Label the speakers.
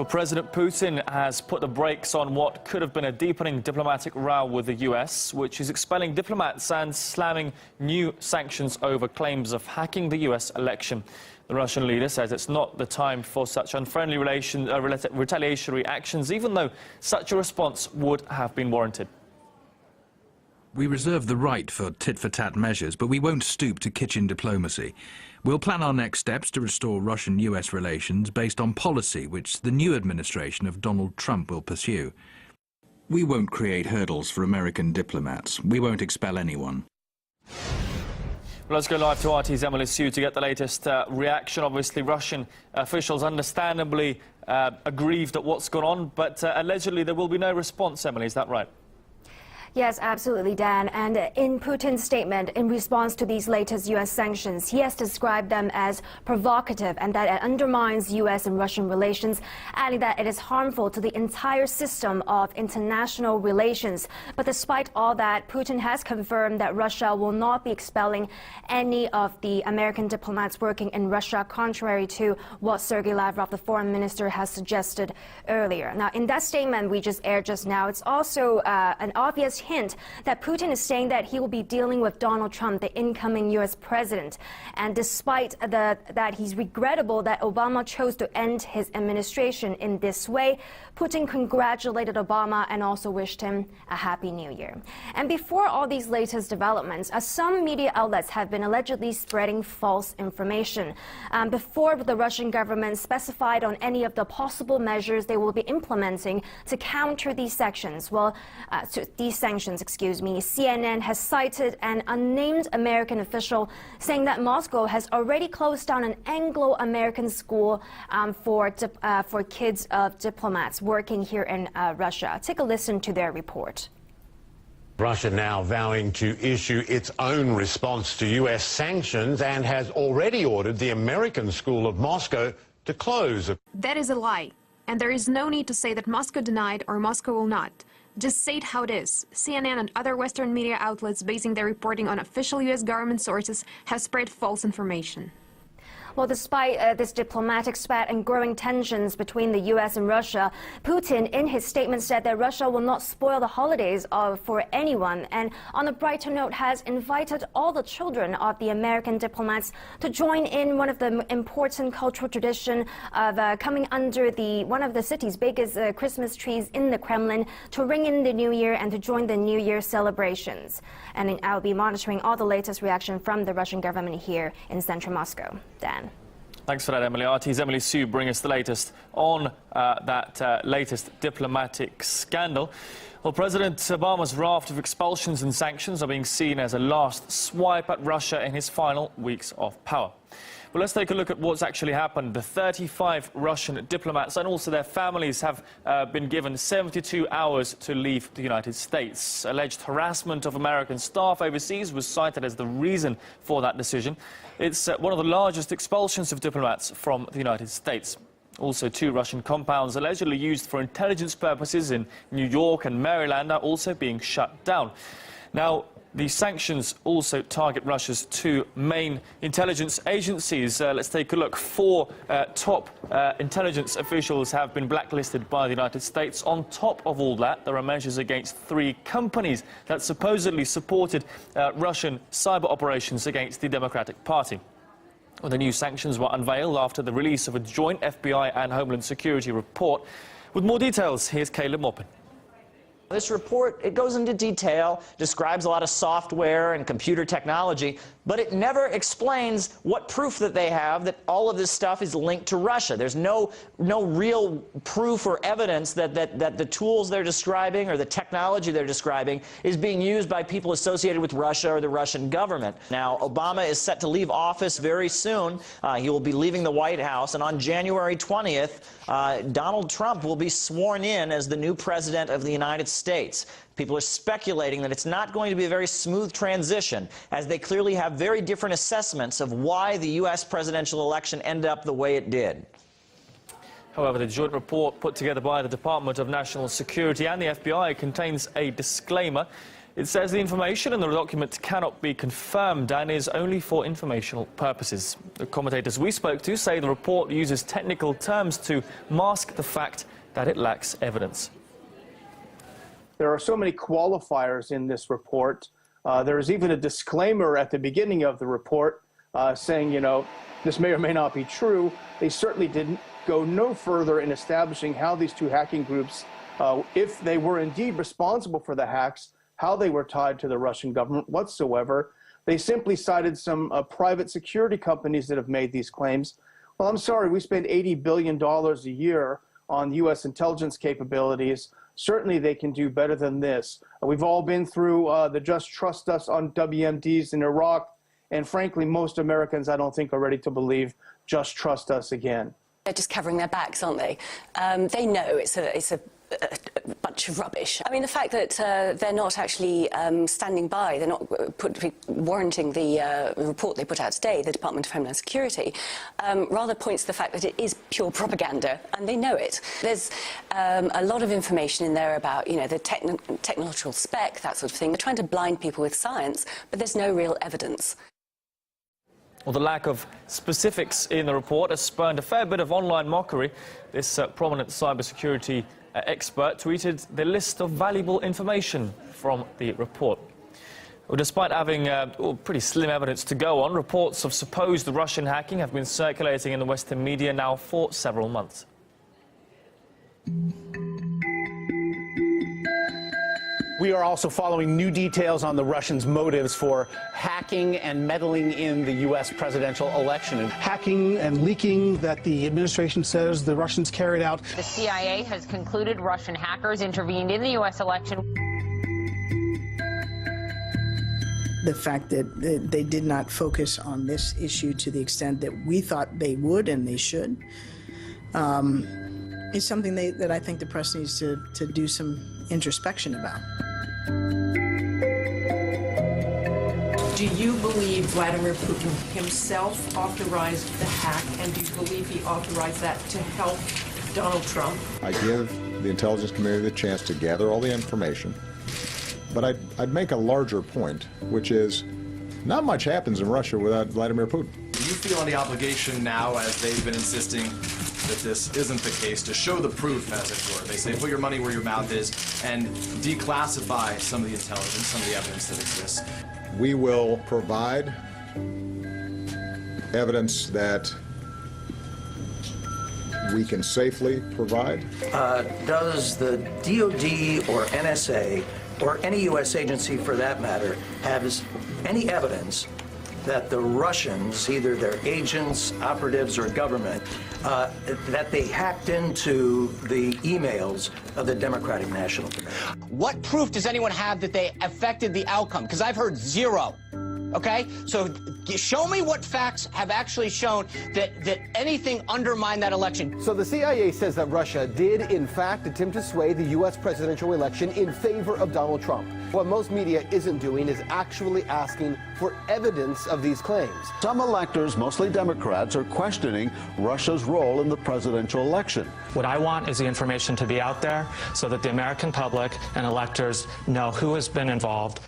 Speaker 1: Well, President Putin has put the brakes on what could have been a deepening diplomatic row with the US, which is expelling diplomats and slamming new sanctions over claims of hacking the US election. The Russian leader says it's not the time for such unfriendly retaliatory actions, even though such a response would have been warranted.
Speaker 2: We reserve the right for tit-for-tat measures, but we won't stoop to kitchen diplomacy. We'll plan our next steps to restore Russian-US relations based on policy which the new administration of Donald Trump will pursue. We won't create hurdles for American diplomats. We won't expel anyone.
Speaker 1: Well, let's go live to RT's Emily Sue to get the latest reaction. Obviously, Russian officials understandably aggrieved at what's gone on, but allegedly there will be no response, Emily, is that right?
Speaker 3: Yes, absolutely, Dan. And in Putin's statement, in response to these latest U.S. sanctions, he has described them as provocative and that it undermines U.S. and Russian relations, adding that it is harmful to the entire system of international relations. But despite all that, Putin has confirmed that Russia will not be expelling any of the American diplomats working in Russia, contrary to what Sergei Lavrov, the foreign minister, has suggested earlier. Now, in that statement we just aired just now, it's also an obvious hint that Putin is saying that he will be dealing with Donald Trump, the incoming U.S. president. And despite that he's regrettable that Obama chose to end his administration in this way, Putin congratulated Obama and also wished him a happy new year. And before all these latest developments, some media outlets have been allegedly spreading false information. Before the Russian government specified on any of the possible measures they will be implementing to counter these sanctions, CNN has cited an unnamed American official saying that Moscow has already closed down an Anglo-American school for kids of diplomats working here in Russia. Take a listen to their report.
Speaker 4: Russia now vowing to issue its own response to U.S. sanctions and has already ordered the American School of Moscow to close.
Speaker 5: That is a lie, and there is no need to say that Moscow denied or Moscow will not. Just say it how it is. CNN and other Western media outlets basing their reporting on official U.S. government sources have spread false information.
Speaker 3: Well, despite this diplomatic spat and growing tensions between the U.S. and Russia, Putin, in his statement, said that Russia will not spoil the holidays for anyone. And on a brighter note, has invited all the children of the American diplomats to join in one of the important cultural tradition of coming under one of the city's biggest Christmas trees in the Kremlin to ring in the New Year and to join the New Year celebrations. And I'll be monitoring all the latest reaction from the Russian government here in central Moscow. Dan.
Speaker 1: Thanks for that, Emily. RT's Emily Sue bring us the latest on that latest diplomatic scandal. Well, President Obama's raft of expulsions and sanctions are being seen as a last swipe at Russia in his final weeks of power. Well, let's take a look at what's actually happened. The 35 Russian diplomats and also their families have been given 72 hours to leave the United States. Alleged harassment of American staff overseas was cited as the reason for that decision. It's one of the largest expulsions of diplomats from the United States. Also, 2 Russian compounds allegedly used for intelligence purposes in New York and Maryland are also being shut down. Now, the sanctions also target Russia's 2 main intelligence agencies. Let's take a look. 4 top intelligence officials have been blacklisted by the United States. On top of all that, there are measures against 3 companies that supposedly supported Russian cyber operations against the Democratic Party. Well, the new sanctions were unveiled after the release of a joint FBI and Homeland Security report. With more details, here's Caleb Maupin.
Speaker 6: This report, it goes into detail, describes a lot of software and computer technology, but it never explains what proof that they have that all of this stuff is linked to Russia. There's no real proof or evidence that the tools they're describing or the technology they're describing is being used by people associated with Russia or the Russian government. Now, Obama is set to leave office very soon. He will be leaving the White House, and on January 20th, Donald Trump will be sworn in as the new president of the United States. People are speculating that it's not going to be a very smooth transition, as they clearly have very different assessments of why the U.S. presidential election ended up the way it did.
Speaker 1: However, the joint report put together by the Department of National Security and the FBI contains a disclaimer. It says the information in the document cannot be confirmed and is only for informational purposes. The commentators we spoke to say the report uses technical terms to mask the fact that it lacks evidence.
Speaker 7: There are so many qualifiers in this report. There is even a disclaimer at the beginning of the report saying, this may or may not be true. They certainly didn't go no further in establishing how these two hacking groups, if they were indeed responsible for the hacks, how they were tied to the Russian government whatsoever. They simply cited some private security companies that have made these claims. Well, I'm sorry, we spend $80 billion a year on U.S. intelligence capabilities. Certainly they can do better than this. We've all been through the Just Trust Us on WMDs in Iraq, and frankly, most Americans, I don't think, are ready to believe Just Trust Us again.
Speaker 8: They're just covering their backs, aren't they? They know it's a bunch of rubbish. I mean, the fact that they're not actually standing by, they're not warranting the report they put out today, the Department of Homeland Security, rather points to the fact that it is pure propaganda, and they know it. There's a lot of information in there about, the technological spec, that sort of thing. They're trying to blind people with science, but there's no real evidence.
Speaker 1: Well, the lack of specifics in the report has spurned a fair bit of online mockery. This prominent cybersecurity expert tweeted the list of valuable information from the report. Well, despite having pretty slim evidence to go on, reports of supposed Russian hacking have been circulating in the Western media now for several months.
Speaker 9: We are also following new details on the Russians' motives for hacking and meddling in the U.S. presidential election.
Speaker 10: Hacking and leaking that the administration says the Russians carried out.
Speaker 11: The CIA has concluded Russian hackers intervened in the U.S. election.
Speaker 12: The fact that they did not focus on this issue to the extent that we thought they would and they should is something that I think the press needs to do some introspection about.
Speaker 13: Do you believe Vladimir Putin himself authorized the hack, and do you believe he authorized that to help Donald Trump?
Speaker 14: I give the intelligence community the chance to gather all the information, but I'd make a larger point, which is not much happens in Russia without Vladimir Putin.
Speaker 15: Do you feel any obligation now, as they've been insisting that this isn't the case, to show the proof, as it were? They say put your money where your mouth is and declassify some of the intelligence, some of the evidence that exists.
Speaker 14: We will provide evidence that we can safely provide.
Speaker 16: Does the DOD or NSA, or any U.S. agency for that matter, have any evidence that the Russians, either their agents, operatives, or government, that they hacked into the emails of the Democratic National Committee?
Speaker 17: What proof does anyone have that they affected the outcome? Because I've heard zero. Okay? So show me what facts have actually shown that anything undermined that election.
Speaker 18: So the CIA says that Russia did, in fact, attempt to sway the U.S. presidential election in favor of Donald Trump. What most media isn't doing is actually asking for evidence of these claims.
Speaker 19: Some electors, mostly Democrats, are questioning Russia's role in the presidential election.
Speaker 20: What I want is the information to be out there so that the American public and electors know who has been involved.